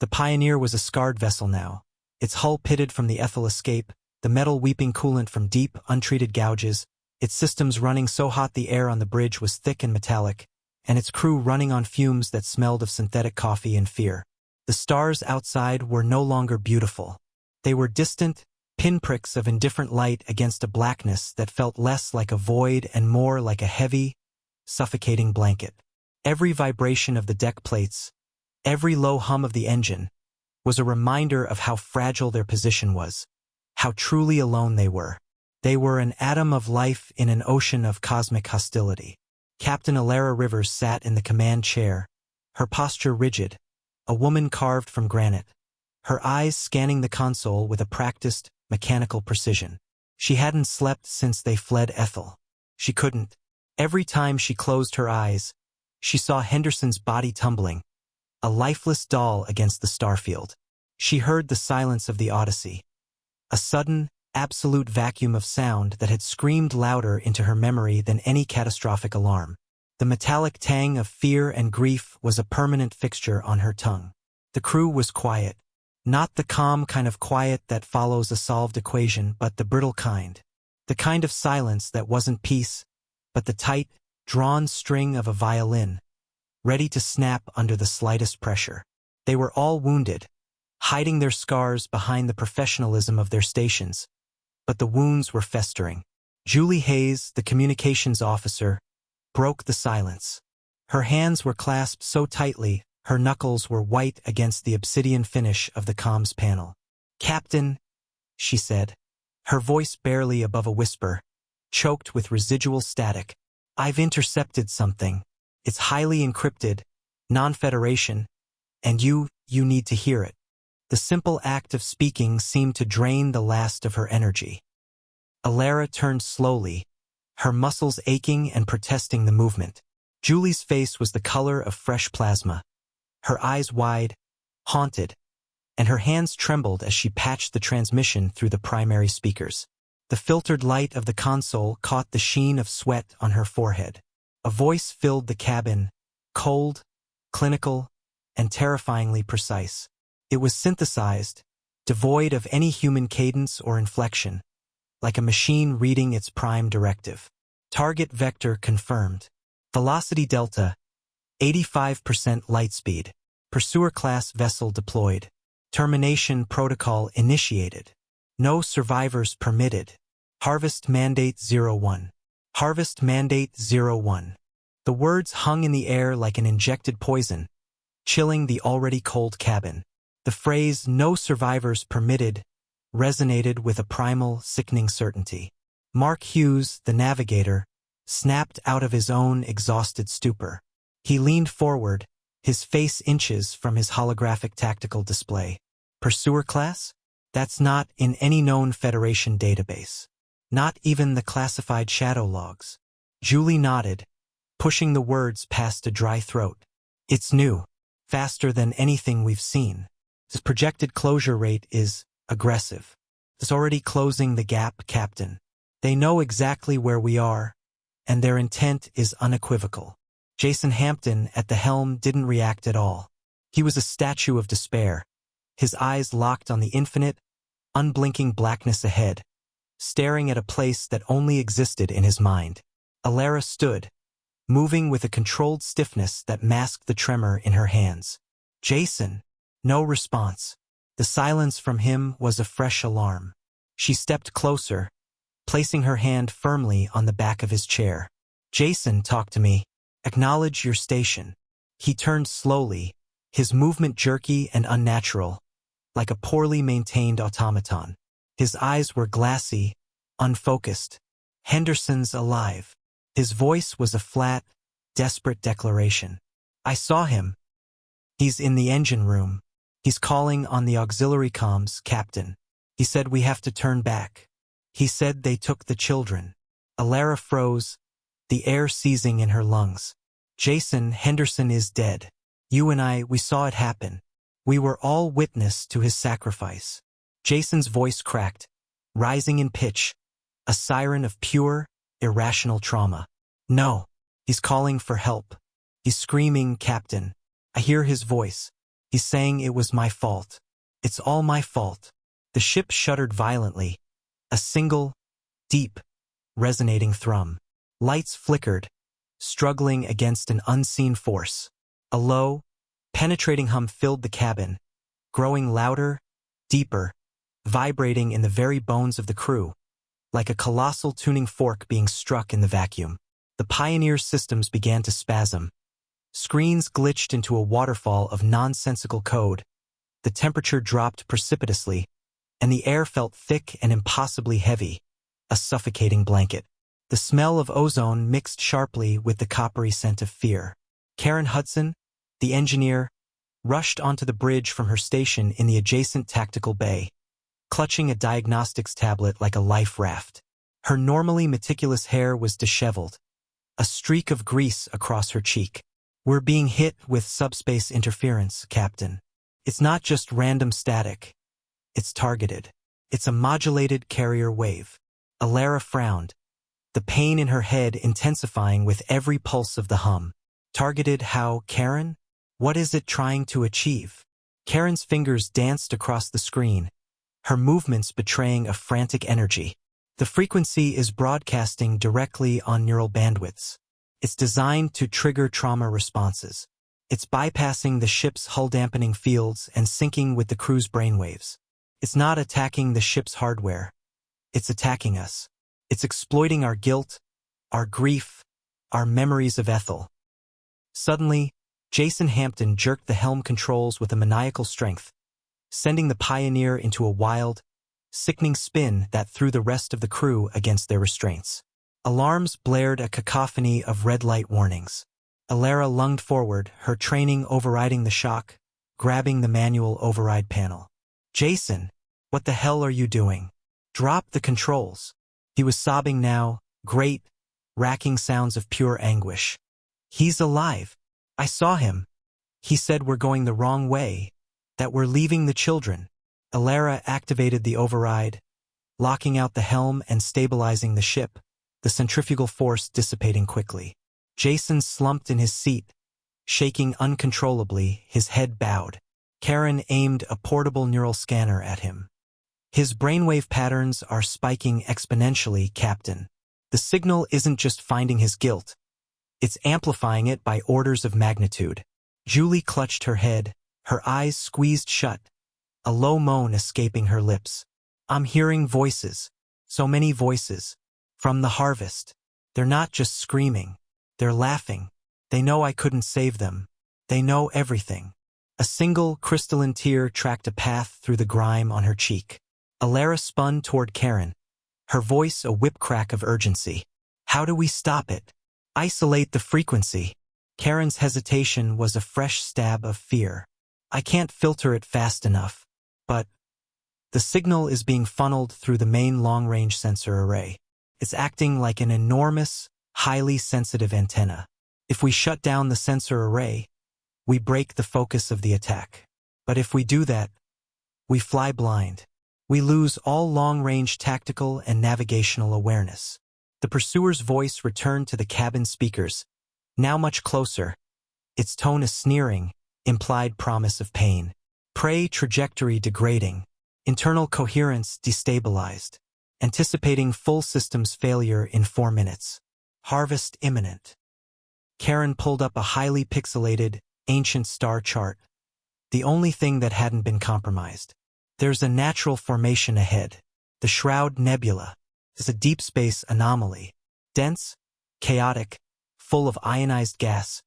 The Pioneer was a scarred vessel now, its hull pitted from the Aethel escape, the metal weeping coolant from deep, untreated gouges, its systems running so hot the air on the bridge was thick and metallic, and its crew running on fumes that smelled of synthetic coffee and fear. The stars outside were no longer beautiful. They were distant, pinpricks of indifferent light against a blackness that felt less like a void and more like a heavy, suffocating blanket. Every vibration of the deck plates, every low hum of the engine, was a reminder of how fragile their position was, how truly alone they were. They were an atom of life in an ocean of cosmic hostility. Captain Elara Rivers sat in the command chair, her posture rigid, a woman carved from granite, her eyes scanning the console with a practiced, mechanical precision. She hadn't slept since they fled Aethel. She couldn't. Every time she closed her eyes, she saw Henderson's body tumbling, a lifeless doll against the starfield. She heard the silence of the Odyssey, a sudden, absolute vacuum of sound that had screamed louder into her memory than any catastrophic alarm. The metallic tang of fear and grief was a permanent fixture on her tongue. The crew was quiet, not the calm kind of quiet that follows a solved equation, but the brittle kind. The kind of silence that wasn't peace, but the tight, drawn string of a violin, ready to snap under the slightest pressure. They were all wounded, hiding their scars behind the professionalism of their stations, but the wounds were festering. Julie Hayes, the communications officer, broke the silence. Her hands were clasped so tightly, her knuckles were white against the obsidian finish of the comms panel. "Captain," she said, her voice barely above a whisper, choked with residual static, "I've intercepted something. It's highly encrypted, non-Federation, and you need to hear it." The simple act of speaking seemed to drain the last of her energy. Elara turned slowly, her muscles aching and protesting the movement. Julie's face was the color of fresh plasma, her eyes wide, haunted, and her hands trembled as she patched the transmission through the primary speakers. The filtered light of the console caught the sheen of sweat on her forehead. A voice filled the cabin, cold, clinical, and terrifyingly precise. It was synthesized, devoid of any human cadence or inflection, like a machine reading its prime directive. Target vector confirmed. Velocity delta, 85% light speed. Pursuer-class vessel deployed. Termination protocol initiated. No survivors permitted. Harvest Mandate 01. Harvest Mandate 01. The words hung in the air like an injected poison, chilling the already cold cabin. The phrase, "no survivors permitted," resonated with a primal, sickening certainty. Mark Hughes, the navigator, snapped out of his own exhausted stupor. He leaned forward, his face inches from his holographic tactical display. Pursuer class? That's not in any known Federation database. Not even the classified shadow logs. Julie nodded, pushing the words past a dry throat. "It's new. Faster than anything we've seen. The projected closure rate is aggressive. It's already closing the gap, Captain. They know exactly where we are, and their intent is unequivocal." Jason Hampton at the helm didn't react at all. He was a statue of despair, his eyes locked on the infinite, unblinking blackness ahead, staring at a place that only existed in his mind. Elara stood, moving with a controlled stiffness that masked the tremor in her hands. "Jason." No response. The silence from him was a fresh alarm. She stepped closer, placing her hand firmly on the back of his chair. "Jason, talk to me. Acknowledge your station." He turned slowly, his movement jerky and unnatural, like a poorly maintained automaton. His eyes were glassy, unfocused. "Henderson's alive." His voice was a flat, desperate declaration. "I saw him. He's in the engine room. He's calling on the auxiliary comms, Captain. He said we have to turn back. He said they took the children." Elara froze, the air seizing in her lungs. "Jason, Henderson is dead. You and I, we saw it happen. We were all witness to his sacrifice." Jason's voice cracked, rising in pitch, a siren of pure, irrational trauma. "No. He's calling for help. He's screaming, Captain. I hear his voice. He's saying it was my fault. It's all my fault. The ship shuddered violently. A single, deep, resonating thrum. Lights flickered, struggling against an unseen force. A low, penetrating hum filled the cabin, growing louder, deeper, vibrating in the very bones of the crew, like a colossal tuning fork being struck in the vacuum. The Pioneer's systems began to spasm. Screens glitched into a waterfall of nonsensical code. The temperature dropped precipitously, and the air felt thick and impossibly heavy, a suffocating blanket. The smell of ozone mixed sharply with the coppery scent of fear. Karen Hudson, the engineer, rushed onto the bridge from her station in the adjacent tactical bay, clutching a diagnostics tablet like a life raft. Her normally meticulous hair was disheveled, a streak of grease across her cheek. We're being hit with subspace interference, Captain. It's not just random static. It's targeted. It's a modulated carrier wave. Elara frowned, the pain in her head intensifying with every pulse of the hum. Targeted how, Karen? What is it trying to achieve? Karen's fingers danced across the screen, her movements betraying a frantic energy. The frequency is broadcasting directly on neural bandwidths. It's designed to trigger trauma responses. It's bypassing the ship's hull-dampening fields and syncing with the crew's brainwaves. It's not attacking the ship's hardware. It's attacking us. It's exploiting our guilt, our grief, our memories of Aethel. Suddenly, Jason Hampton jerked the helm controls with a maniacal strength, sending the Pioneer into a wild, sickening spin that threw the rest of the crew against their restraints. Alarms blared a cacophony of red light warnings. Elara lunged forward, her training overriding the shock, grabbing the manual override panel. Jason, what the hell are you doing? Drop the controls. He was sobbing now, great, racking sounds of pure anguish. He's alive. I saw him. He said we're going the wrong way, that we're leaving the children. Elara activated the override, locking out the helm and stabilizing the ship, the centrifugal force dissipating quickly. Jason slumped in his seat, shaking uncontrollably, his head bowed. Karen aimed a portable neural scanner at him. His brainwave patterns are spiking exponentially, Captain. The signal isn't just finding his guilt. It's amplifying it by orders of magnitude. Julie clutched her head, her eyes squeezed shut, a low moan escaping her lips. I'm hearing voices, so many voices, from the harvest. They're not just screaming. They're laughing. They know I couldn't save them. They know everything. A single crystalline tear tracked a path through the grime on her cheek. Elara spun toward Karen, her voice a whip-crack of urgency. How do we stop it? Isolate the frequency. Karen's hesitation was a fresh stab of fear. I can't filter it fast enough. But the signal is being funneled through the main long-range sensor array. It's acting like an enormous, highly sensitive antenna. If we shut down the sensor array, we break the focus of the attack. But if we do that, we fly blind. We lose all long-range tactical and navigational awareness. The pursuer's voice returned to the cabin speakers, now much closer. Its tone a sneering, implied promise of pain. Prey trajectory degrading. Internal coherence destabilized. Anticipating full systems failure in 4 minutes. Harvest imminent. Karen pulled up a highly pixelated, ancient star chart. The only thing that hadn't been compromised. There's a natural formation ahead. The Shroud Nebula is a deep space anomaly. Dense, chaotic, full of ionized gas,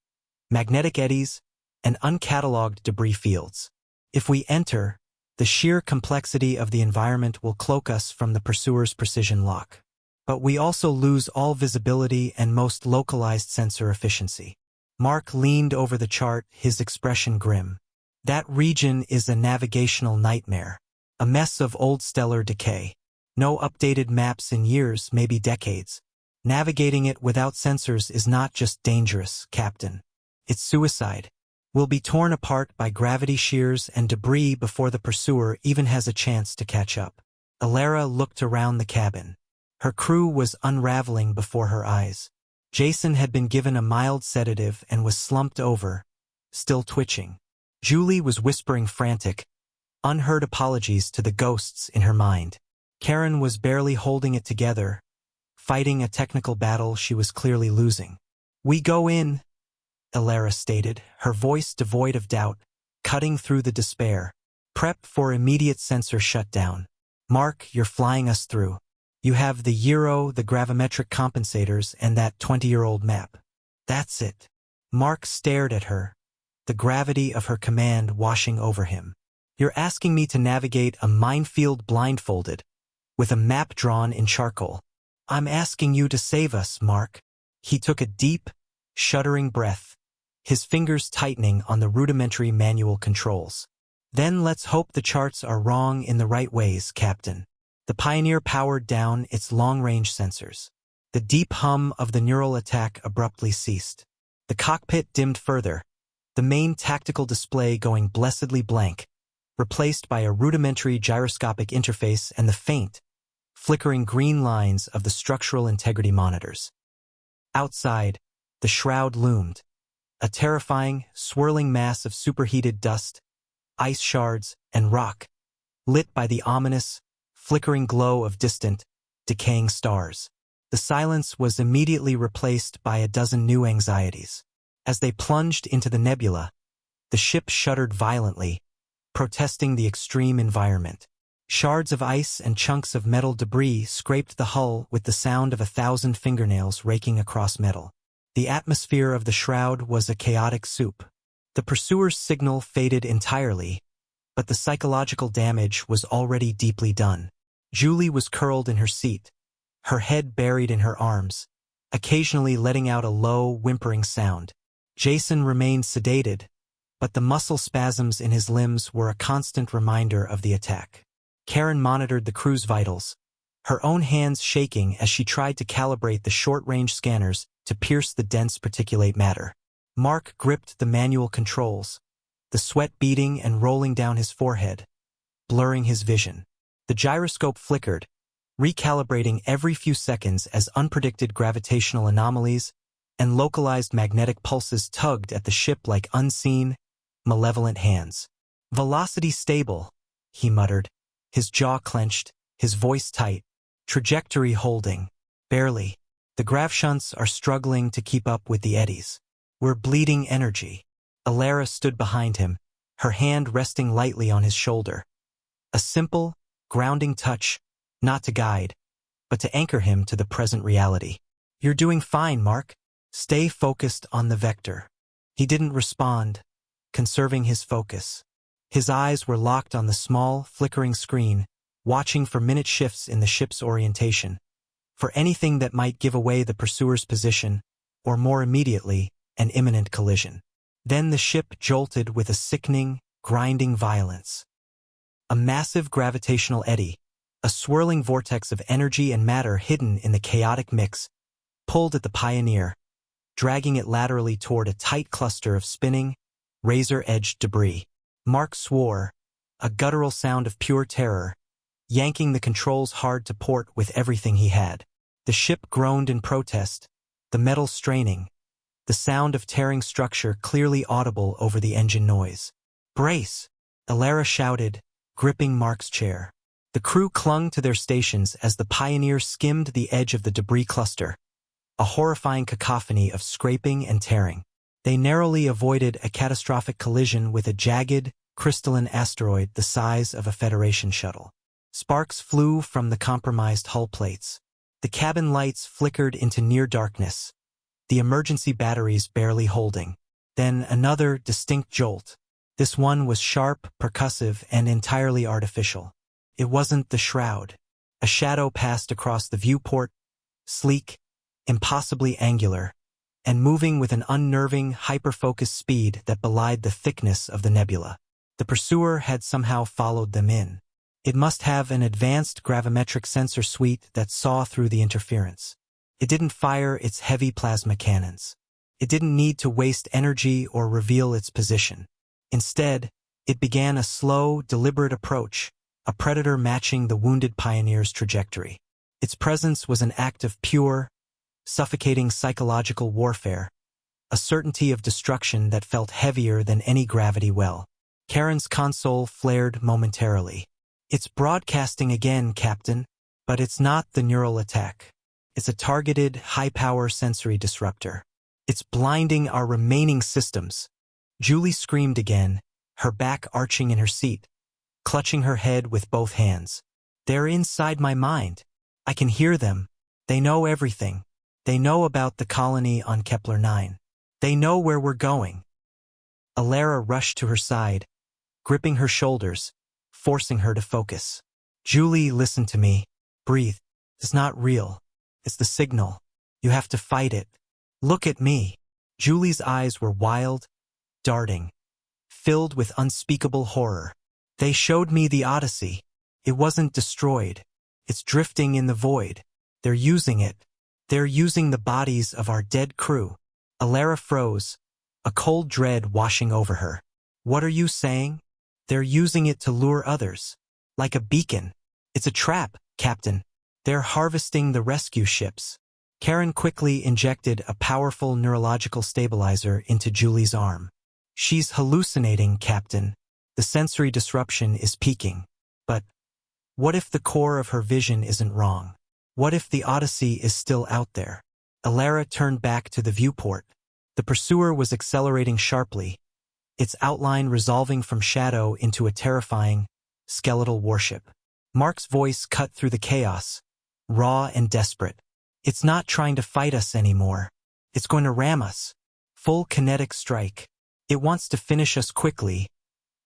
magnetic eddies, and uncatalogued debris fields. If we enter, the sheer complexity of the environment will cloak us from the pursuer's precision lock. But we also lose all visibility and most localized sensor efficiency. Mark leaned over the chart, his expression grim. That region is a navigational nightmare, a mess of old stellar decay. No updated maps in years, maybe decades. Navigating it without sensors is not just dangerous, Captain. It's suicide. We'll be torn apart by gravity shears and debris before the pursuer even has a chance to catch up. Elara looked around the cabin. Her crew was unraveling before her eyes. Jason had been given a mild sedative and was slumped over, still twitching. Julie was whispering frantic, unheard apologies to the ghosts in her mind. Karen was barely holding it together, fighting a technical battle she was clearly losing. "We go in," Elara stated, her voice devoid of doubt, cutting through the despair. "Prep for immediate sensor shutdown. Mark, you're flying us through. You have the gyro, the gravimetric compensators, and that 20-year-old map." "That's it." Mark stared at her, the gravity of her command washing over him. "You're asking me to navigate a minefield blindfolded, with a map drawn in charcoal. I'm asking you to save us, Mark." He took a deep, shuddering breath, his fingers tightening on the rudimentary manual controls. "Then let's hope the charts are wrong in the right ways, Captain." The Pioneer powered down its long-range sensors. The deep hum of the neural attack abruptly ceased. The cockpit dimmed further, the main tactical display going blessedly blank, replaced by a rudimentary gyroscopic interface and the faint, flickering green lines of the structural integrity monitors. Outside, the Shroud loomed, a terrifying, swirling mass of superheated dust, ice shards, and rock, lit by the ominous, flickering glow of distant, decaying stars. The silence was immediately replaced by a dozen new anxieties. As they plunged into the nebula, the ship shuddered violently, protesting the extreme environment. Shards of ice and chunks of metal debris scraped the hull with the sound of 1,000 fingernails raking across metal. The atmosphere of the Shroud was a chaotic soup. The pursuer's signal faded entirely, but the psychological damage was already deeply done. Julie was curled in her seat, her head buried in her arms, occasionally letting out a low, whimpering sound. Jason remained sedated, but the muscle spasms in his limbs were a constant reminder of the attack. Karen monitored the crew's vitals, her own hands shaking as she tried to calibrate the short-range scanners to pierce the dense particulate matter. Mark gripped the manual controls, the sweat beading and rolling down his forehead, blurring his vision. The gyroscope flickered, recalibrating every few seconds as unpredicted gravitational anomalies and localized magnetic pulses tugged at the ship like unseen, malevolent hands. "Velocity stable," he muttered, his jaw clenched, his voice tight. "Trajectory holding. Barely. The grav shunts are struggling to keep up with the eddies. We're bleeding energy." Elara stood behind him, her hand resting lightly on his shoulder. A simple, grounding touch, not to guide, but to anchor him to the present reality. "You're doing fine, Mark. Stay focused on the vector." He didn't respond, conserving his focus. His eyes were locked on the small, flickering screen, watching for minute shifts in the ship's orientation, for anything that might give away the pursuer's position, or more immediately, an imminent collision. Then the ship jolted with a sickening, grinding violence. A massive gravitational eddy, a swirling vortex of energy and matter hidden in the chaotic mix, pulled at the Pioneer, dragging it laterally toward a tight cluster of spinning, razor-edged debris. Mark swore, a guttural sound of pure terror, yanking the controls hard to port with everything he had. The ship groaned in protest, the metal straining, the sound of tearing structure clearly audible over the engine noise. "Brace!" Elara shouted, gripping Mark's chair. The crew clung to their stations as the Pioneer skimmed the edge of the debris cluster, a horrifying cacophony of scraping and tearing. They narrowly avoided a catastrophic collision with a jagged, crystalline asteroid the size of a Federation shuttle. Sparks flew from the compromised hull plates. The cabin lights flickered into near darkness, the emergency batteries barely holding. Then another distinct jolt. This one was sharp, percussive, and entirely artificial. It wasn't the Shroud. A shadow passed across the viewport, sleek, impossibly angular, and moving with an unnerving, hyper-focused speed that belied the thickness of the nebula. The pursuer had somehow followed them in. It must have an advanced gravimetric sensor suite that saw through the interference. It didn't fire its heavy plasma cannons. It didn't need to waste energy or reveal its position. Instead, it began a slow, deliberate approach, a predator matching the wounded Pioneer's trajectory. Its presence was an act of pure, suffocating psychological warfare, a certainty of destruction that felt heavier than any gravity well. Karen's console flared momentarily. It's broadcasting again, Captain, but it's not the neural attack. It's a targeted, high-power sensory disruptor. It's blinding our remaining systems. Julie screamed again, her back arching in her seat, clutching her head with both hands. They're inside my mind. I can hear them. They know everything. They know about the colony on Kepler 9. They know where we're going. Elara rushed to her side, gripping her shoulders, forcing her to focus. Julie, listen to me. Breathe. It's not real. It's the signal. You have to fight it. Look at me. Julie's eyes were wild, darting, filled with unspeakable horror. They showed me the Odyssey. It wasn't destroyed. It's drifting in the void. They're using it. They're using the bodies of our dead crew. Elara froze, a cold dread washing over her. What are you saying? They're using it to lure others. Like a beacon. It's a trap, Captain. They're harvesting the rescue ships. Karen quickly injected a powerful neurological stabilizer into Julie's arm. She's hallucinating, Captain. The sensory disruption is peaking. But what if the core of her vision isn't wrong? What if the Odyssey is still out there? Elara turned back to the viewport. The pursuer was accelerating sharply, its outline resolving from shadow into a terrifying, skeletal warship. Mark's voice cut through the chaos, raw and desperate. It's not trying to fight us anymore. It's going to ram us. Full kinetic strike. It wants to finish us quickly,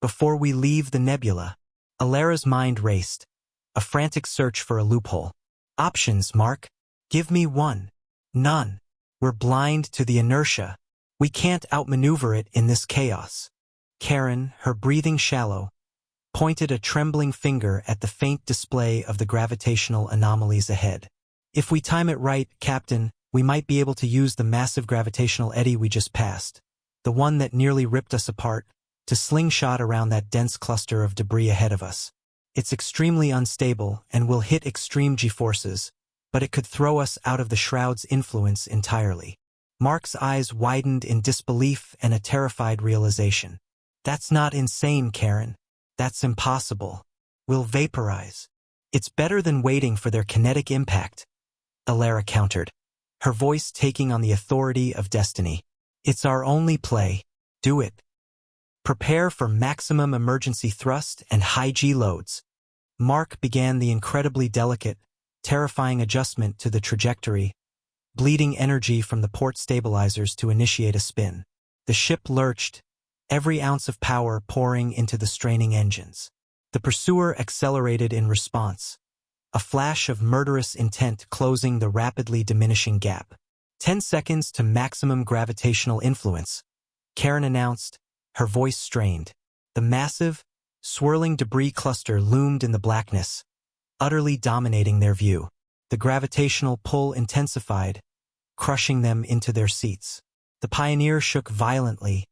before we leave the nebula. Elara's mind raced, a frantic search for a loophole. Options, Mark. Give me one. None. We're blind to the inertia. We can't outmaneuver it in this chaos. Karen, her breathing shallow, pointed a trembling finger at the faint display of the gravitational anomalies ahead. If we time it right, Captain, we might be able to use the massive gravitational eddy we just passed, the one that nearly ripped us apart, to slingshot around that dense cluster of debris ahead of us. It's extremely unstable and will hit extreme G-forces, but it could throw us out of the Shroud's influence entirely. Mark's eyes widened in disbelief and a terrified realization. That's not insane, Karen. That's impossible. We'll vaporize. It's better than waiting for their kinetic impact, Elara countered, her voice taking on the authority of destiny. It's our only play. Do it. Prepare for maximum emergency thrust and high G loads. Mark began the incredibly delicate, terrifying adjustment to the trajectory, bleeding energy from the port stabilizers to initiate a spin. The ship lurched, every ounce of power pouring into the straining engines. The pursuer accelerated in response, a flash of murderous intent closing the rapidly diminishing gap. 10 seconds to maximum gravitational influence, Karen announced, her voice strained. The massive, swirling debris cluster loomed in the blackness, utterly dominating their view. The gravitational pull intensified, crushing them into their seats. The Pioneer shook violently,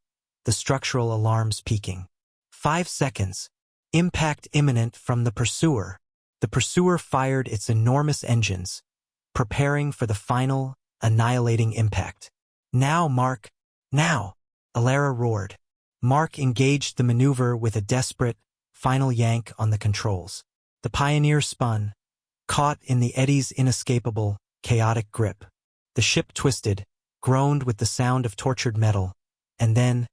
the structural alarms peaking. 5 seconds. Impact imminent from the pursuer. The pursuer fired its enormous engines, preparing for the final, annihilating impact. Now, Mark, now! Elara roared. Mark engaged the maneuver with a desperate, final yank on the controls. The Pioneer spun, caught in the eddy's inescapable, chaotic grip. The ship twisted, groaned with the sound of tortured metal, and then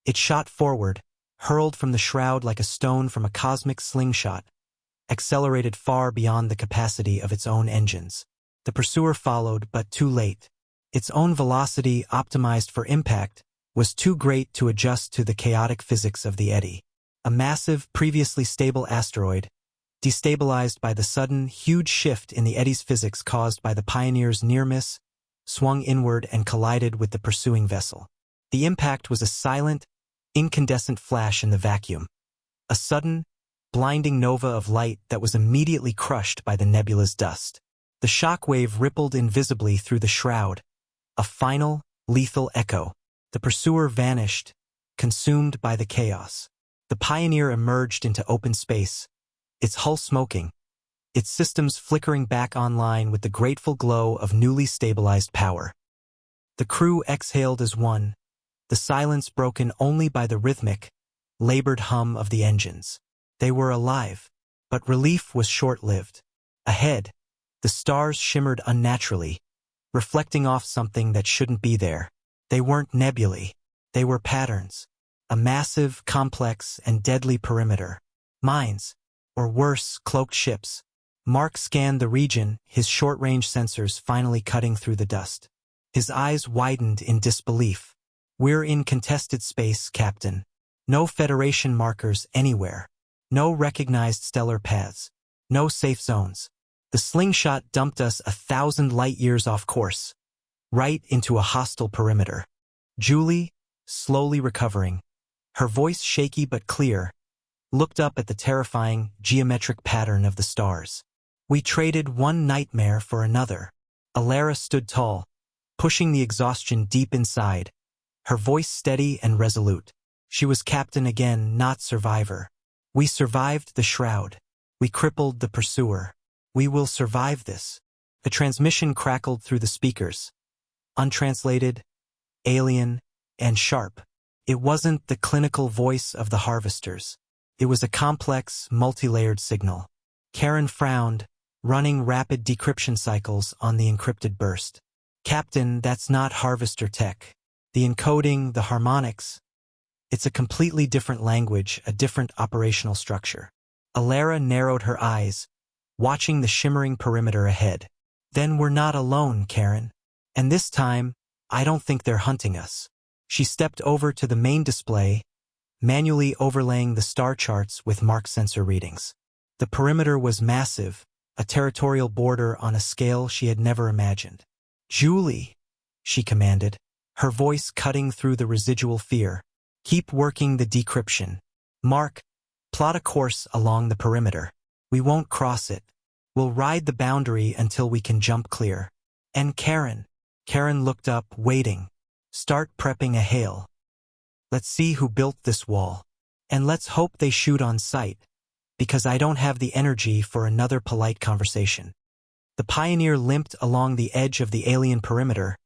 it shot forward, hurled from the Shroud like a stone from a cosmic slingshot, accelerated far beyond the capacity of its own engines. The pursuer followed, but too late. Its own velocity, optimized for impact, was too great to adjust to the chaotic physics of the eddy. A massive, previously stable asteroid, destabilized by the sudden, huge shift in the eddy's physics caused by the Pioneer's near-miss, swung inward and collided with the pursuing vessel. The impact was a silent, incandescent flash in the vacuum, a sudden, blinding nova of light that was immediately crushed by the nebula's dust. The shockwave rippled invisibly through the Shroud, a final, lethal echo. The pursuer vanished, consumed by the chaos. The Pioneer emerged into open space, its hull smoking, its systems flickering back online with the grateful glow of newly stabilized power. The crew exhaled as one, the silence broken only by the rhythmic, labored hum of the engines. They were alive, but relief was short-lived. Ahead, the stars shimmered unnaturally, reflecting off something that shouldn't be there. They weren't nebulae. They were patterns. A massive, complex, and deadly perimeter. Mines, or worse, cloaked ships. Mark scanned the region, his short-range sensors finally cutting through the dust. His eyes widened in disbelief. "We're in contested space, Captain. No Federation markers anywhere. No recognized stellar paths. No safe zones. The slingshot dumped us 1,000 light-years off course, right into a hostile perimeter." Julie, slowly recovering, her voice shaky but clear, looked up at the terrifying, geometric pattern of the stars. "We traded one nightmare for another." Elara stood tall, pushing the exhaustion deep inside, her voice steady and resolute. She was captain again, not survivor. "We survived the Shroud. We crippled the pursuer. We will survive this." The transmission crackled through the speakers. Untranslated, alien, and sharp. It wasn't the clinical voice of the harvesters. It was a complex, multi-layered signal. Karen frowned, running rapid decryption cycles on the encrypted burst. "Captain, that's not harvester tech. The encoding, the harmonics. It's a completely different language, a different operational structure." Elara narrowed her eyes, watching the shimmering perimeter ahead. "Then we're not alone, Karen. And this time, I don't think they're hunting us." She stepped over to the main display, manually overlaying the star charts with mark sensor readings. The perimeter was massive, a territorial border on a scale she had never imagined. "Julie," she commanded, her voice cutting through the residual fear. "Keep working the decryption. Mark, plot a course along the perimeter. We won't cross it. We'll ride the boundary until we can jump clear." "And Karen?" Karen looked up, waiting. "Start prepping a hail. Let's see who built this wall. And let's hope they shoot on sight, because I don't have the energy for another polite conversation." The Pioneer limped along the edge of the alien perimeter,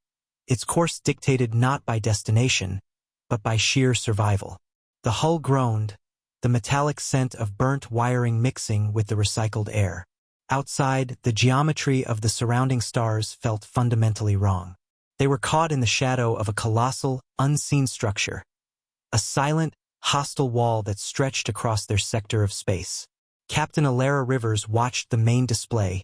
its course dictated not by destination, but by sheer survival. The hull groaned, the metallic scent of burnt wiring mixing with the recycled air. Outside, the geometry of the surrounding stars felt fundamentally wrong. They were caught in the shadow of a colossal, unseen structure. A silent, hostile wall that stretched across their sector of space. Captain Elara Rivers watched the main display,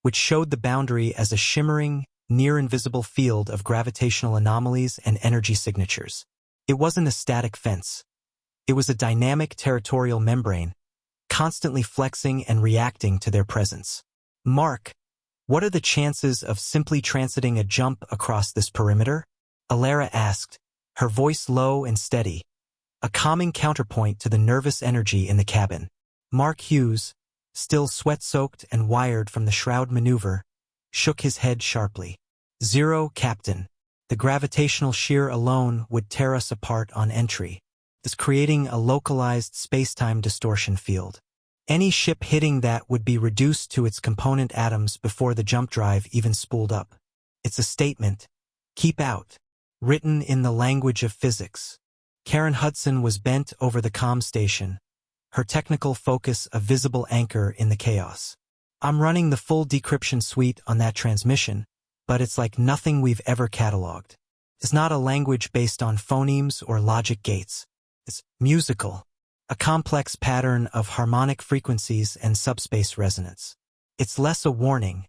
which showed the boundary as a shimmering, near-invisible field of gravitational anomalies and energy signatures. It wasn't a static fence. It was a dynamic territorial membrane, constantly flexing and reacting to their presence. "Mark, what are the chances of simply transiting a jump across this perimeter?" Elara asked, her voice low and steady, a calming counterpoint to the nervous energy in the cabin. Mark Hughes, still sweat-soaked and wired from the Shroud maneuver, shook his head sharply. "Zero, Captain. The gravitational shear alone would tear us apart on entry. It's creating a localized space-time distortion field. Any ship hitting that would be reduced to its component atoms before the jump drive even spooled up. It's a statement. Keep out. Written in the language of physics." Karen Hudson was bent over the comm station, her technical focus a visible anchor in the chaos. "I'm running the full decryption suite on that transmission, but it's like nothing we've ever cataloged. It's not a language based on phonemes or logic gates. It's musical, a complex pattern of harmonic frequencies and subspace resonance. It's less a warning,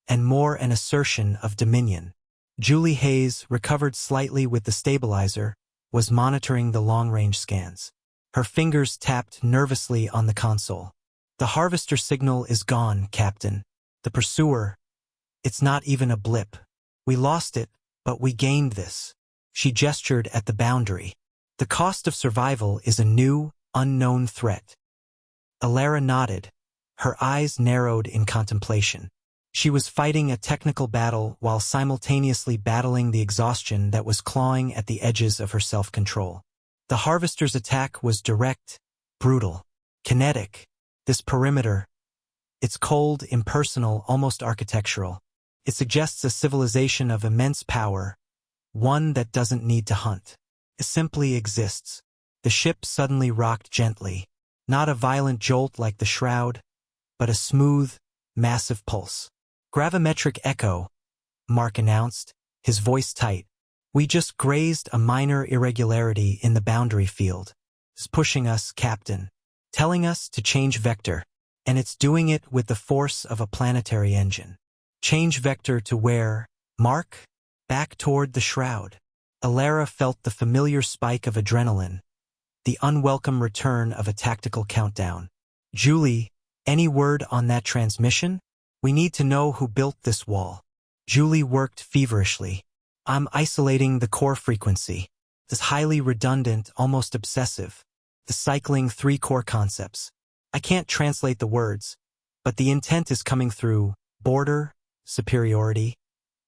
and more an assertion of dominion." Julie Hayes, recovered slightly with the stabilizer, was monitoring the long-range scans. Her fingers tapped nervously on the console. "The harvester signal is gone, Captain. The pursuer, it's not even a blip. We lost it, but we gained this." She gestured at the boundary. "The cost of survival is a new, unknown threat." Elara nodded, her eyes narrowed in contemplation. She was fighting a technical battle while simultaneously battling the exhaustion that was clawing at the edges of her self-control. The harvester's attack was direct, brutal, kinetic. This perimeter, it's cold, impersonal, almost architectural. It suggests a civilization of immense power, one that doesn't need to hunt. It simply exists. The ship suddenly rocked gently. Not a violent jolt like the Shroud, but a smooth, massive pulse. Gravimetric echo, Mark announced, his voice tight. We just grazed a minor irregularity in the boundary field. It's pushing us, Captain. Telling us to change vector. And it's doing it with the force of a planetary engine. Change vector to where, Mark? Back toward the Shroud. Elara felt the familiar spike of adrenaline, the unwelcome return of a tactical countdown. Julie, any word on that transmission? We need to know who built this wall. Julie worked feverishly. I'm isolating the core frequency. This highly redundant, almost obsessive. The cycling 3 core concepts. I can't translate the words, but the intent is coming through border, superiority,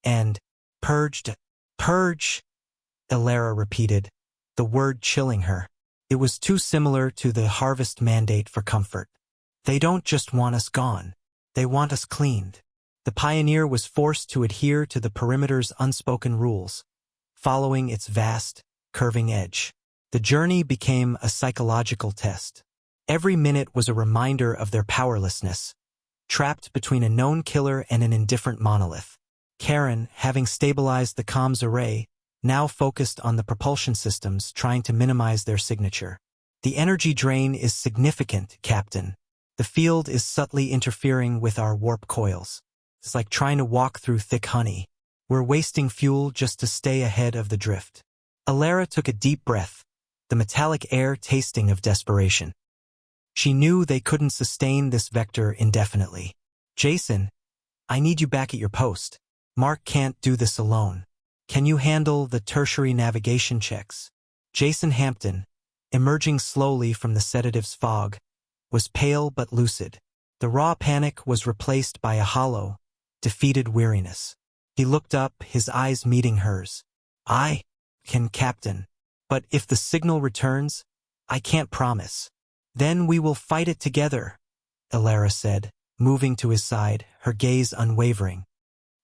and purged. Purge, Elara repeated, the word chilling her. It was too similar to the harvest mandate for comfort. They don't just want us gone. They want us cleaned. The Pioneer was forced to adhere to the perimeter's unspoken rules, following its vast, curving edge. The journey became a psychological test. Every minute was a reminder of their powerlessness, trapped between a known killer and an indifferent monolith. Karen, having stabilized the comms array, now focused on the propulsion systems, trying to minimize their signature. The energy drain is significant, Captain. The field is subtly interfering with our warp coils. It's like trying to walk through thick honey. We're wasting fuel just to stay ahead of the drift. Elara took a deep breath, the metallic air tasting of desperation. She knew they couldn't sustain this vector indefinitely. Jason, I need you back at your post. Mark can't do this alone. Can you handle the tertiary navigation checks? Jason Hampton, emerging slowly from the sedative's fog, was pale but lucid. The raw panic was replaced by a hollow, defeated weariness. He looked up, his eyes meeting hers. I can, Captain. But if the signal returns, I can't promise. Then we will fight it together, Elara said, moving to his side, her gaze unwavering.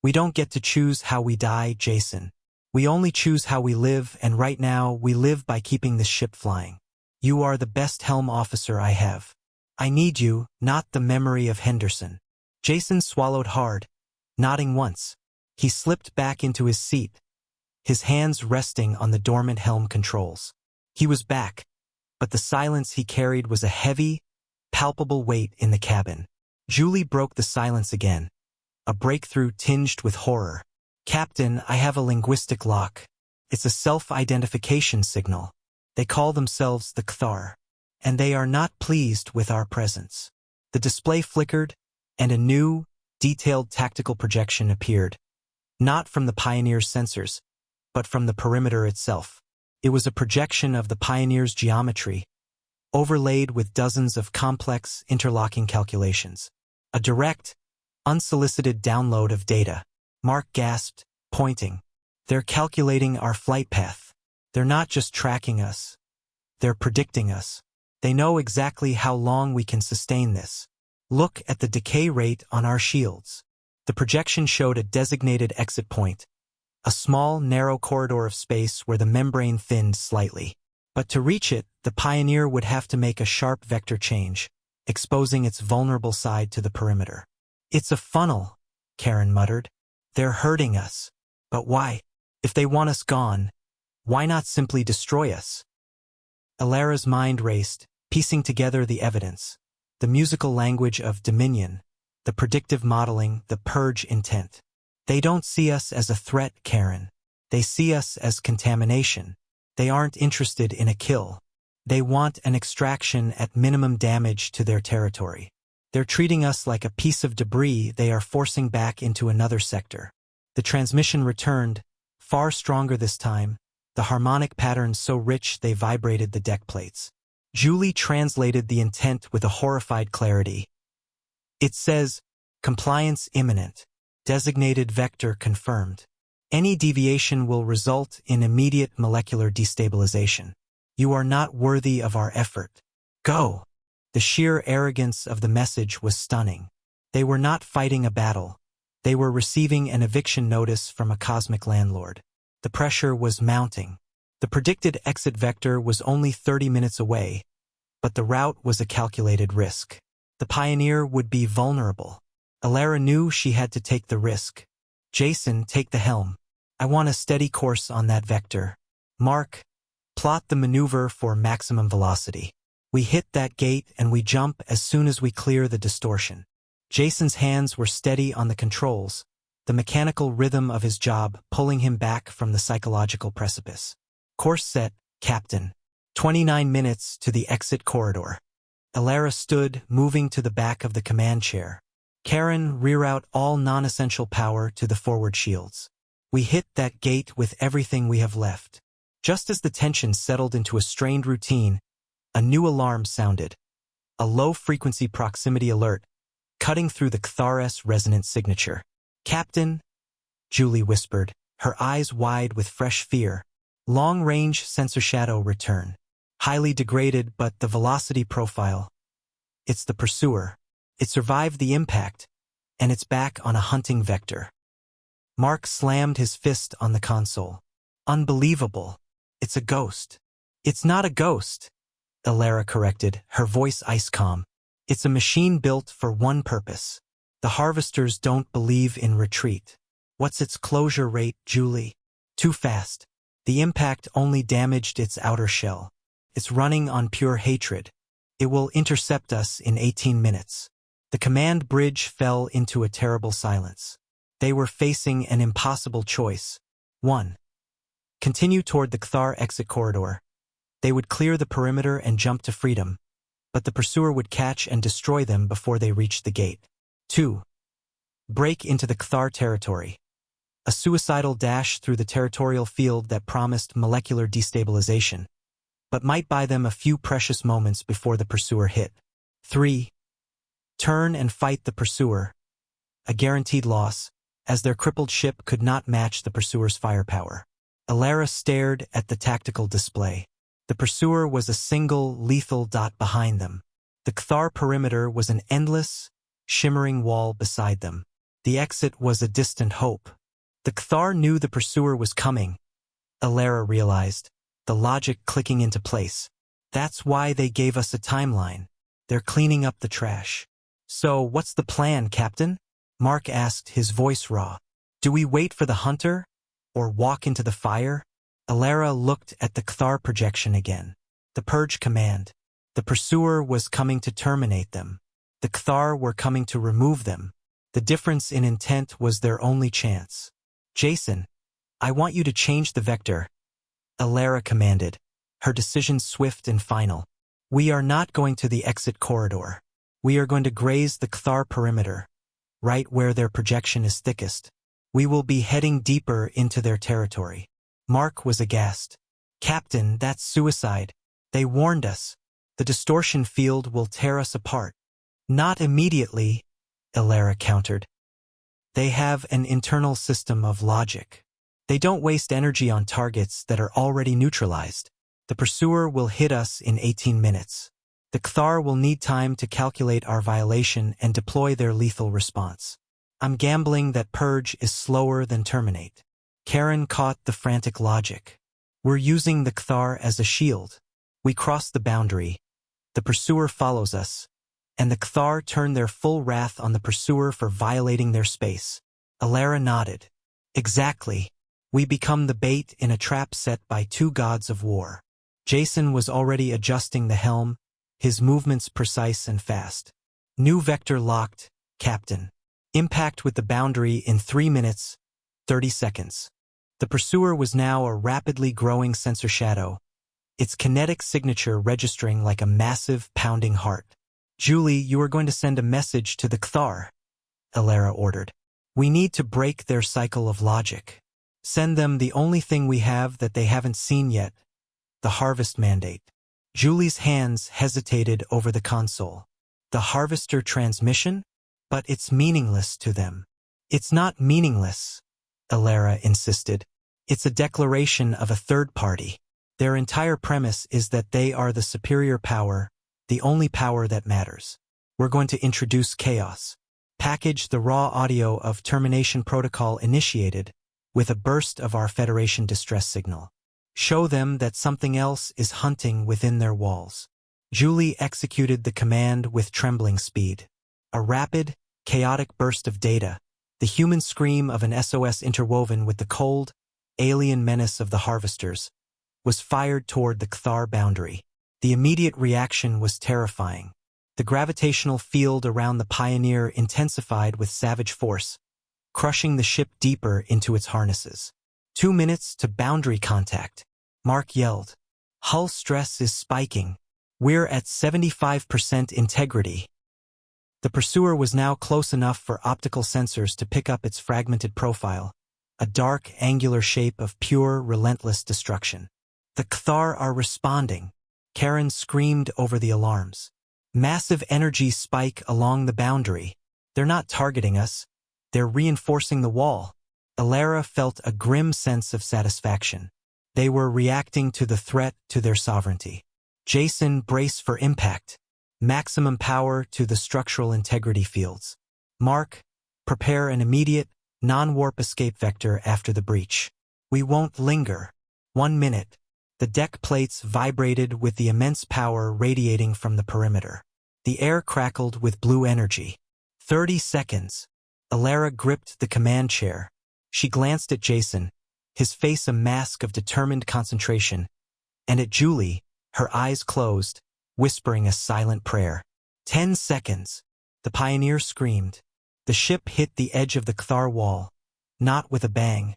We don't get to choose how we die, Jason. We only choose how we live, and right now we live by keeping this ship flying. You are the best helm officer I have. I need you, not the memory of Henderson. Jason swallowed hard, nodding once. He slipped back into his seat, his hands resting on the dormant helm controls. He was back, but the silence he carried was a heavy, palpable weight in the cabin. Julie broke the silence again, a breakthrough tinged with horror. Captain, I have a linguistic lock. It's a self-identification signal. They call themselves the Cthar, and they are not pleased with our presence. The display flickered, and a new, detailed tactical projection appeared, not from the Pioneer's sensors, but from the perimeter itself. It was a projection of the Pioneer's geometry, overlaid with dozens of complex, interlocking calculations. A direct, unsolicited download of data. Mark gasped, pointing. They're calculating our flight path. They're not just tracking us. They're predicting us. They know exactly how long we can sustain this. Look at the decay rate on our shields. The projection showed a designated exit point, a small, narrow corridor of space where the membrane thinned slightly. But to reach it, the Pioneer would have to make a sharp vector change, exposing its vulnerable side to the perimeter. It's a funnel, Karen muttered. They're hurting us. But why? If they want us gone, why not simply destroy us? Elara's mind raced, piecing together the evidence, the musical language of Dominion, the predictive modeling, the purge intent. They don't see us as a threat, Karen. They see us as contamination. They aren't interested in a kill. They want an extraction at minimum damage to their territory. They're treating us like a piece of debris they are forcing back into another sector. The transmission returned, far stronger this time, the harmonic patterns so rich they vibrated the deck plates. Julie translated the intent with a horrified clarity. It says, compliance imminent. Designated vector confirmed. Any deviation will result in immediate molecular destabilization. You are not worthy of our effort. Go! The sheer arrogance of the message was stunning. They were not fighting a battle. They were receiving an eviction notice from a cosmic landlord. The pressure was mounting. The predicted exit vector was only 30 minutes away, but the route was a calculated risk. The Pioneer would be vulnerable. Elara knew she had to take the risk. Jason, take the helm. I want a steady course on that vector. Mark, plot the maneuver for maximum velocity. We hit that gate and we jump as soon as we clear the distortion. Jason's hands were steady on the controls, the mechanical rhythm of his job pulling him back from the psychological precipice. Course set, Captain. 29 minutes to the exit corridor. Elara stood, moving to the back of the command chair. Karen, reroute all non-essential power to the forward shields. We hit that gate with everything we have left. Just as the tension settled into a strained routine, a new alarm sounded. A low-frequency proximity alert, cutting through the Cthar's resonant signature. Captain, Julie whispered, her eyes wide with fresh fear. Long-range sensor shadow return. Highly degraded, but the velocity profile. It's the pursuer. It survived the impact, and it's back on a hunting vector. Mark slammed his fist on the console. Unbelievable. It's a ghost. It's not a ghost, Elara corrected, her voice ice calm. It's a machine built for one purpose. The harvesters don't believe in retreat. What's its closure rate, Julie? Too fast. The impact only damaged its outer shell. It's running on pure hatred. It will intercept us in 18 minutes. The command bridge fell into a terrible silence. They were facing an impossible choice. 1. Continue toward the Cthar exit corridor. They would clear the perimeter and jump to freedom, but the pursuer would catch and destroy them before they reached the gate. 2. Break into the Cthar territory. A suicidal dash through the territorial field that promised molecular destabilization, but might buy them a few precious moments before the pursuer hit. 3. Turn and fight the pursuer. A guaranteed loss, as their crippled ship could not match the pursuer's firepower. Elara stared at the tactical display. The pursuer was a single, lethal dot behind them. The Cthar perimeter was an endless, shimmering wall beside them. The exit was a distant hope. The Cthar knew the pursuer was coming. Elara realized, the logic clicking into place. That's why they gave us a timeline. They're cleaning up the trash. So, what's the plan, Captain? Mark asked, his voice raw. Do we wait for the hunter? Or walk into the fire? Elara looked at the Cthar projection again. The purge command. The pursuer was coming to terminate them. The Cthar were coming to remove them. The difference in intent was their only chance. Jason, I want you to change the vector. Elara commanded, her decision swift and final. We are not going to the exit corridor. We are going to graze the Cthar perimeter, right where their projection is thickest. We will be heading deeper into their territory. Mark was aghast. Captain, that's suicide. They warned us. The distortion field will tear us apart. Not immediately, Elara countered. They have an internal system of logic. They don't waste energy on targets that are already neutralized. The pursuer will hit us in 18 minutes. The Cthar will need time to calculate our violation and deploy their lethal response. I'm gambling that purge is slower than terminate. Karen caught the frantic logic. We're using the Cthar as a shield. We cross the boundary. The pursuer follows us, and the Cthar turn their full wrath on the pursuer for violating their space. Elara nodded. Exactly. We become the bait in a trap set by two gods of war. Jason was already adjusting the helm, his movements precise and fast. New vector locked, Captain. Impact with the boundary in 3 minutes, 30 seconds. The pursuer was now a rapidly growing sensor shadow, its kinetic signature registering like a massive, pounding heart. Julie, you are going to send a message to the Cthar, Elara ordered. We need to break their cycle of logic. Send them the only thing we have that they haven't seen yet, the harvest mandate. Julie's hands hesitated over the console. The harvester transmission? But it's meaningless to them. It's not meaningless, Elara insisted. It's a declaration of a third party. Their entire premise is that they are the superior power, the only power that matters. We're going to introduce chaos. Package the raw audio of termination protocol initiated with a burst of our Federation distress signal. Show them that something else is hunting within their walls. Julie executed the command with trembling speed. A rapid, chaotic burst of data, the human scream of an SOS interwoven with the cold, alien menace of the harvesters, was fired toward the Cthar boundary. The immediate reaction was terrifying. The gravitational field around the Pioneer intensified with savage force, crushing the ship deeper into its harnesses. 2 minutes to boundary contact, Mark yelled. Hull stress is spiking. We're at 75% integrity. The pursuer was now close enough for optical sensors to pick up its fragmented profile, a dark, angular shape of pure, relentless destruction. The Cthar are responding. Karen screamed over the alarms. Massive energy spike along the boundary. They're not targeting us. They're reinforcing the wall. Elara felt a grim sense of satisfaction. They were reacting to the threat to their sovereignty. Jason, brace for impact. Maximum power to the structural integrity fields. Mark, prepare an immediate, non-warp escape vector after the breach. We won't linger. 1 minute. The deck plates vibrated with the immense power radiating from the perimeter. The air crackled with blue energy. 30 seconds. Elara gripped the command chair. She glanced at Jason, his face a mask of determined concentration, and at Julie, her eyes closed, whispering a silent prayer. 10 seconds. The Pioneer screamed. The ship hit the edge of the Cthar wall, not with a bang,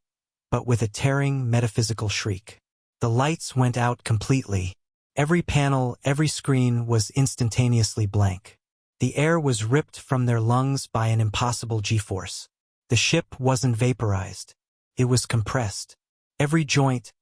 but with a tearing metaphysical shriek. The lights went out completely. Every panel, every screen was instantaneously blank. The air was ripped from their lungs by an impossible G-force. The ship wasn't vaporized. It was compressed. Every joint,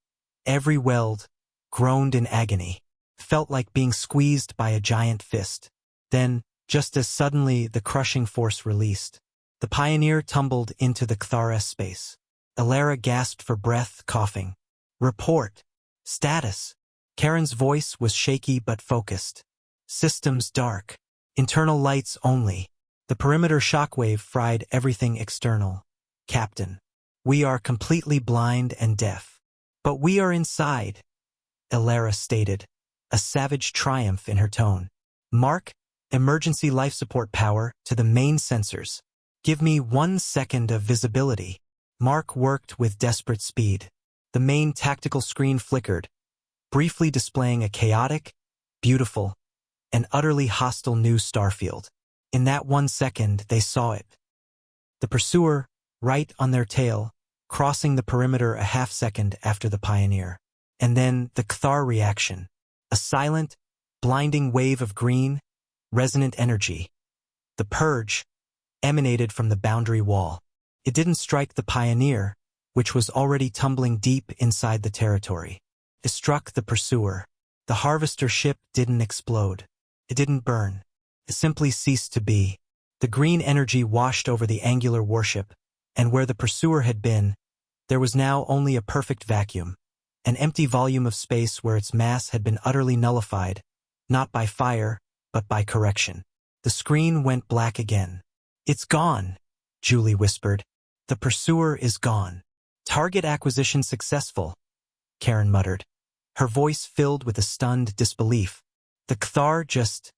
every weld, groaned in agony. Felt like being squeezed by a giant fist. Then, just as suddenly the crushing force released, the Pioneer tumbled into the Cthar space. Elara gasped for breath, coughing. Report. Status. Karen's voice was shaky but focused. Systems dark. Internal lights only. The perimeter shockwave fried everything external. Captain. We are completely blind and deaf. But we are inside, Elara stated, a savage triumph in her tone. Mark, emergency life support power to the main sensors. Give me 1 second of visibility. Mark worked with desperate speed. The main tactical screen flickered, briefly displaying a chaotic, beautiful, and utterly hostile new starfield. In that 1 second, they saw it. The pursuer, right on their tail, crossing the perimeter a half-second after the Pioneer. And then the Cthar reaction. A silent, blinding wave of green, resonant energy. The purge emanated from the boundary wall. It didn't strike the Pioneer, which was already tumbling deep inside the territory. It struck the pursuer. The harvester ship didn't explode. It didn't burn. It simply ceased to be. The green energy washed over the angular warship, and where the pursuer had been, there was now only a perfect vacuum, an empty volume of space where its mass had been utterly nullified, not by fire, but by correction. The screen went black again. It's gone, Julie whispered. The pursuer is gone. Target acquisition successful, Karen muttered, her voice filled with a stunned disbelief. The Cthar just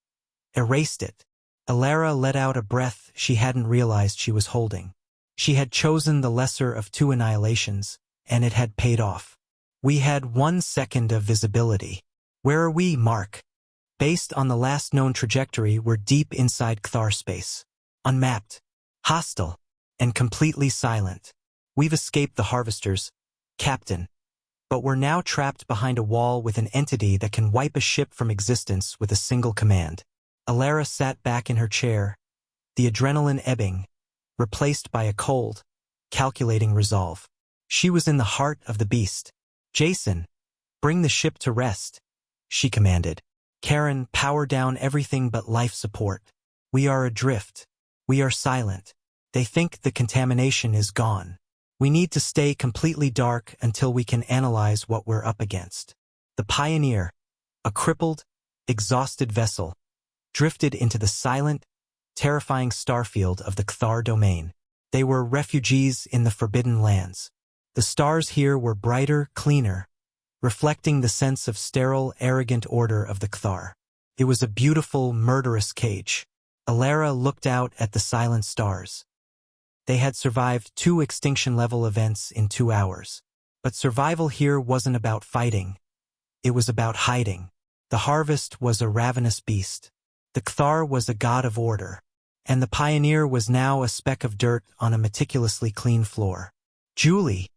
erased it. Elara let out a breath she hadn't realized she was holding. She had chosen the lesser of two annihilations, and it had paid off. We had 1 second of visibility. Where are we, Mark? Based on the last known trajectory, we're deep inside Cthar space. Unmapped, hostile, and completely silent. We've escaped the harvesters, Captain, but we're now trapped behind a wall with an entity that can wipe a ship from existence with a single command. Elara sat back in her chair, the adrenaline ebbing, replaced by a cold, calculating resolve. She was in the heart of the beast. Jason, bring the ship to rest, she commanded. Karen, power down everything but life support. We are adrift. We are silent. They think the contamination is gone. We need to stay completely dark until we can analyze what we're up against. The Pioneer, a crippled, exhausted vessel, drifted into the silent, terrifying starfield of the Cthar domain. They were refugees in the Forbidden Lands. The stars here were brighter, cleaner, reflecting the sense of sterile, arrogant order of the Kthar. It was a beautiful, murderous cage. Elara looked out at the silent stars. They had survived 2 extinction-level events in 2 hours. But survival here wasn't about fighting. It was about hiding. The harvest was a ravenous beast. The Kthar was a god of order. And the pioneer was now a speck of dirt on a meticulously clean floor. "Julie,"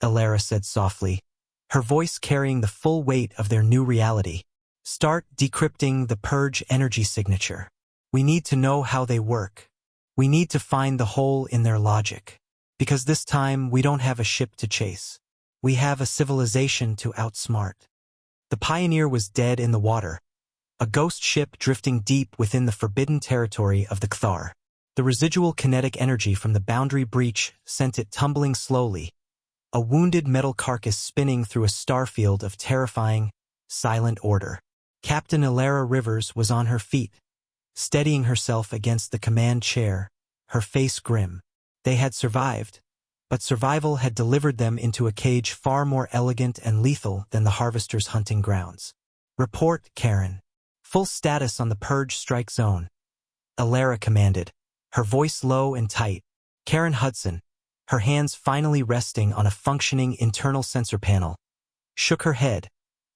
Elara said softly, her voice carrying the full weight of their new reality. "Start decrypting the purge energy signature. We need to know how they work. We need to find the hole in their logic. Because this time we don't have a ship to chase. We have a civilization to outsmart." The pioneer was dead in the water, a ghost ship drifting deep within the forbidden territory of the Kthar. The residual kinetic energy from the boundary breach sent it tumbling slowly, a wounded metal carcass spinning through a starfield of terrifying, silent order. Captain Elara Rivers was on her feet, steadying herself against the command chair, her face grim. They had survived, but survival had delivered them into a cage far more elegant and lethal than the Harvester's hunting grounds. "Report, Karen. Full status on the purge strike zone," Elara commanded, her voice low and tight. Karen Hudson, her hands finally resting on a functioning internal sensor panel, shook her head,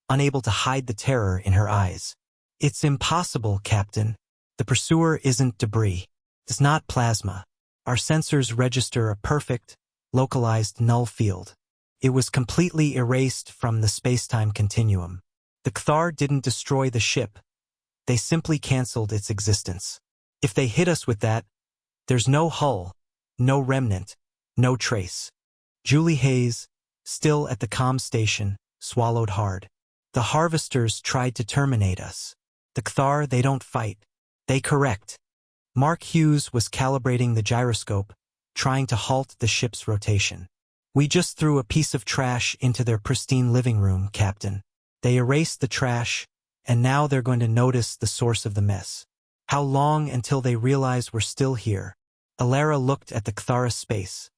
unable to hide the terror in her eyes. "It's impossible, Captain. The pursuer isn't debris. It's not plasma. Our sensors register a perfect, localized null field. It was completely erased from the space-time continuum. The Kthar didn't destroy the ship. They simply canceled its existence. If they hit us with that, there's no hull, no remnant, no trace." Julie Hayes, still at the comm station, swallowed hard. "The Harvesters tried to terminate us. The Kthar, they don't fight. They correct." Mark Hughes was calibrating the gyroscope, trying to halt the ship's rotation. "We just threw a piece of trash into their pristine living room, Captain. They erased the trash, and now they're going to notice the source of the mess. How long until they realize we're still here?" Elara looked at the Kthara space,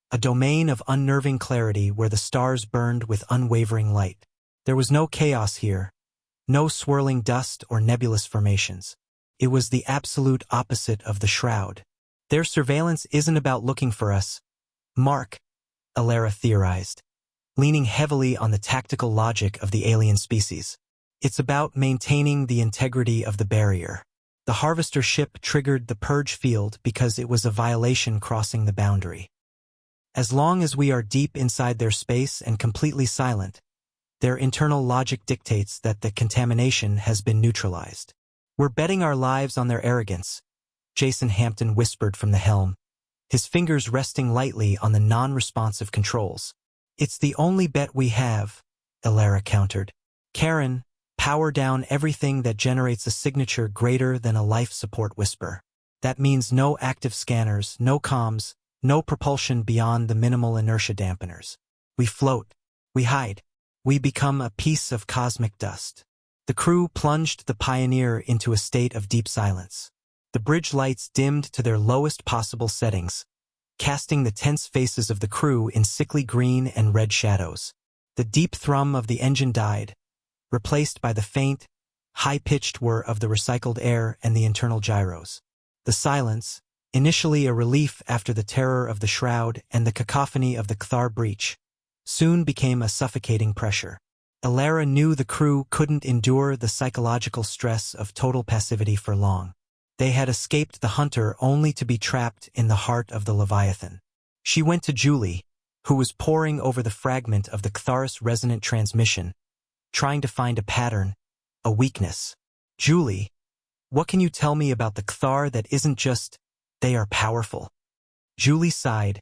a domain of unnerving clarity where the stars burned with unwavering light. There was no chaos here, no swirling dust or nebulous formations. It was the absolute opposite of the Shroud. "Their surveillance isn't about looking for us, Mark," Elara theorized, leaning heavily on the tactical logic of the alien species. "It's about maintaining the integrity of the barrier. The Harvester ship triggered the purge field because it was a violation crossing the boundary. As long as we are deep inside their space and completely silent, their internal logic dictates that the contamination has been neutralized. We're betting our lives on their arrogance," Jason Hampton whispered from the helm, his fingers resting lightly on the non-responsive controls. "It's the only bet we have," Elara countered. "Karen, power down everything that generates a signature greater than a life support whisper. That means no active scanners, no comms, no propulsion beyond the minimal inertia dampeners. We float. We hide. We become a piece of cosmic dust." The crew plunged the Pioneer into a state of deep silence. The bridge lights dimmed to their lowest possible settings, casting the tense faces of the crew in sickly green and red shadows. The deep thrum of the engine died, replaced by the faint, high-pitched whir of the recycled air and the internal gyros. The silence, initially a relief after the terror of the Shroud and the cacophony of the Kthar breach, soon became a suffocating pressure. Elara knew the crew couldn't endure the psychological stress of total passivity for long. They had escaped the hunter only to be trapped in the heart of the Leviathan. She went to Julie, who was poring over the fragment of the Ktharis resonant transmission, trying to find a pattern, a weakness. "Julie, what can you tell me about the Kthar that isn't just, they are powerful?" Julie sighed,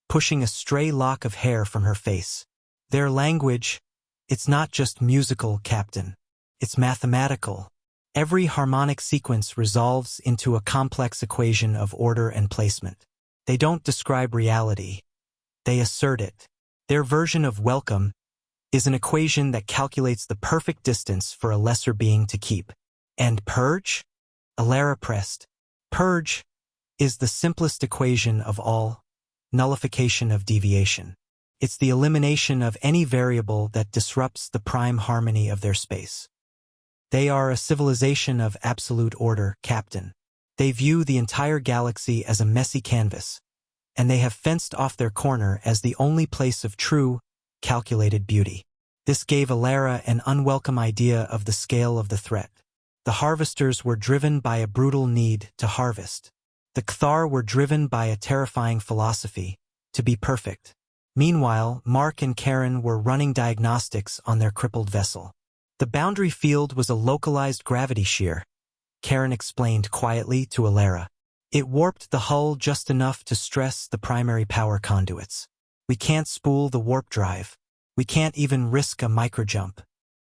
pushing a stray lock of hair from her face. "Their language, it's not just musical, Captain. It's mathematical. Every harmonic sequence resolves into a complex equation of order and placement. They don't describe reality. They assert it. Their version of welcome is an equation that calculates the perfect distance for a lesser being to keep." "And purge?" Elara pressed. "Purge is the simplest equation of all, nullification of deviation. It's the elimination of any variable that disrupts the prime harmony of their space. They are a civilization of absolute order, Captain. They view the entire galaxy as a messy canvas, and they have fenced off their corner as the only place of true, calculated beauty. This gave Elara an unwelcome idea of the scale of the threat. The harvesters were driven by a brutal need to harvest. The Cthar were driven by a terrifying philosophy, to be perfect. Meanwhile, Mark and Karen were running diagnostics on their crippled vessel. The boundary field was a localized gravity shear, Karen explained quietly to Elara. It warped the hull just enough to stress the primary power conduits. We can't spool the warp drive. We can't even risk a microjump.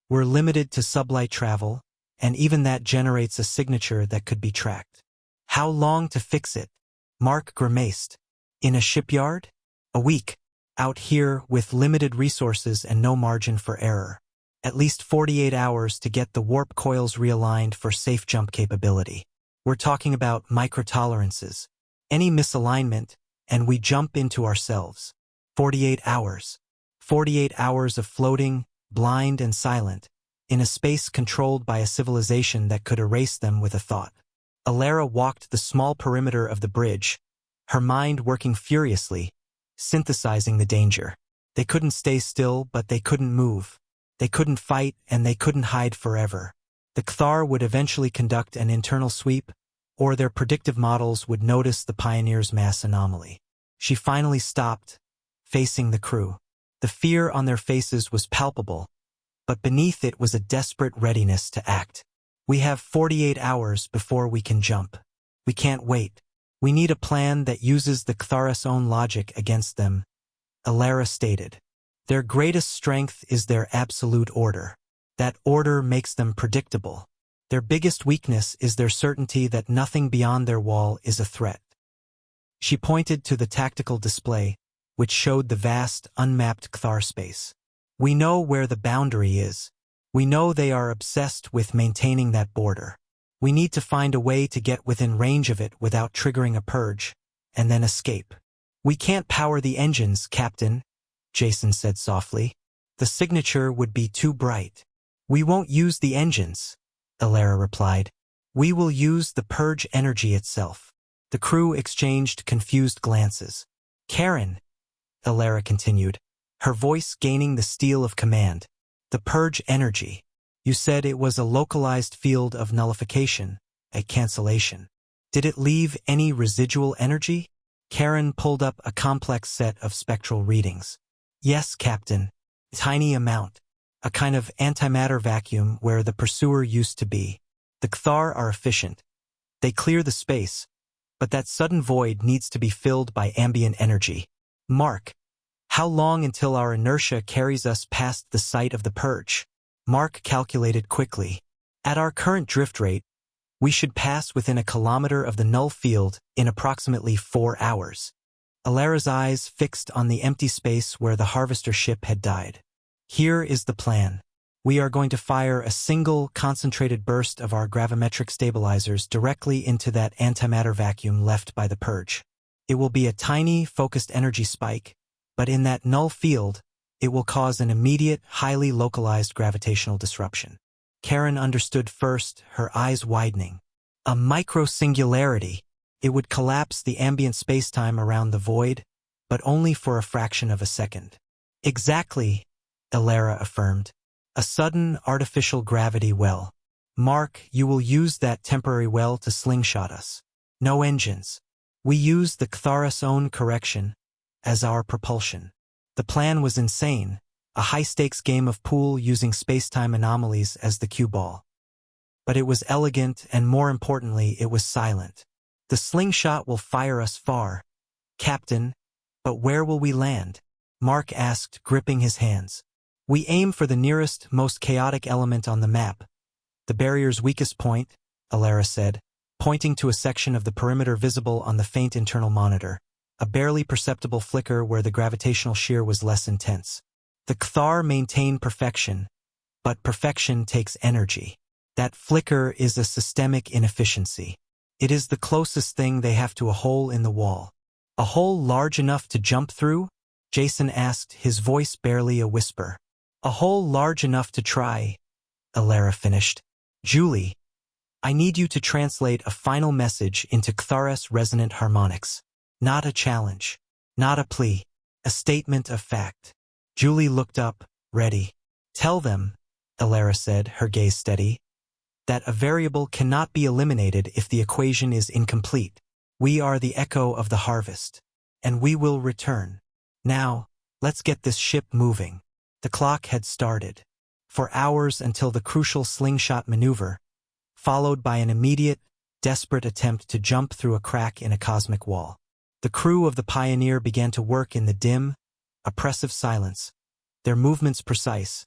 We're limited to sublight travel, and even that generates a signature that could be tracked. How long to fix it? Mark grimaced. In a shipyard? A week. Out here with limited resources and no margin for error. At least 48 hours to get the warp coils realigned for safe jump capability. We're talking about microtolerances. Any misalignment, and we jump into ourselves. 48 hours. 48 hours of floating, blind and silent, in a space controlled by a civilization that could erase them with a thought. Elara walked the small perimeter of the bridge, her mind working furiously, synthesizing the danger. They couldn't stay still, but they couldn't move. They couldn't fight, and they couldn't hide forever. The Cthar would eventually conduct an internal sweep, or their predictive models would notice the Pioneer's mass anomaly. She finally stopped, facing the crew. The fear on their faces was palpable, but beneath it was a desperate readiness to act. We have 48 hours before we can jump. We can't wait. We need a plan that uses the Cthara's own logic against them, Elara stated. Their greatest strength is their absolute order. That order makes them predictable. Their biggest weakness is their certainty that nothing beyond their wall is a threat. She pointed to the tactical display, which showed the vast, unmapped Cthar space. We know where the boundary is. We know they are obsessed with maintaining that border. We need to find a way to get within range of it without triggering a purge, and then escape. We can't power the engines, Captain, Jason said softly. The signature would be too bright. We won't use the engines, Elara replied. We will use the purge energy itself. The crew exchanged confused glances. Karen, Elara continued, her voice gaining the steel of command. The purge energy. You said it was a localized field of nullification, a cancellation. Did it leave any residual energy? Karen pulled up a complex set of spectral readings. Yes, Captain. Tiny amount. A kind of antimatter vacuum where the pursuer used to be. The Cthar are efficient. They clear the space, but that sudden void needs to be filled by ambient energy. Mark, how long until our inertia carries us past the site of the purge? Mark calculated quickly. At our current drift rate, we should pass within a kilometer of the null field in approximately 4 hours. Elara's eyes fixed on the empty space where the harvester ship had died. Here is the plan. We are going to fire a single concentrated burst of our gravimetric stabilizers directly into that antimatter vacuum left by the purge. It will be a tiny, focused energy spike, but in that null field, it will cause an immediate, highly localized gravitational disruption. Karen understood first, her eyes widening. A micro-singularity. It would collapse the ambient spacetime around the void, but only for a fraction of a second. Exactly, Elara affirmed. A sudden artificial gravity well. Mark, you will use that temporary well to slingshot us. No engines. We use the Cthara's own correction as our propulsion. The plan was insane, a high-stakes game of pool using spacetime anomalies as the cue ball. But it was elegant, and more importantly, it was silent. The slingshot will fire us far, Captain, but where will we land? Mark asked, gripping his hands. We aim for the nearest, most chaotic element on the map. The barrier's weakest point, Elara said, pointing to a section of the perimeter visible on the faint internal monitor, a barely perceptible flicker where the gravitational shear was less intense. The Cthar maintain perfection, but perfection takes energy. That flicker is a systemic inefficiency. It is the closest thing they have to a hole in the wall. A hole large enough to jump through? Jason asked, his voice barely a whisper. A hole large enough to try, Elara finished. Julie, I need you to translate a final message into Ctharis resonant harmonics. Not a challenge. Not a plea. A statement of fact. Julie looked up, ready. Tell them, Elara said, her gaze steady, that a variable cannot be eliminated if the equation is incomplete. We are the echo of the harvest. And we will return. Now, let's get this ship moving. The clock had started. For hours until the crucial slingshot maneuver, followed by an immediate, desperate attempt to jump through a crack in a cosmic wall. The crew of the Pioneer began to work in the dim, oppressive silence, their movements precise,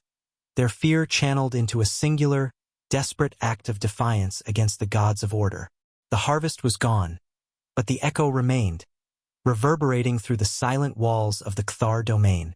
their fear channeled into a singular, desperate act of defiance against the gods of order. The harvest was gone, but the echo remained, reverberating through the silent walls of the Cthar domain.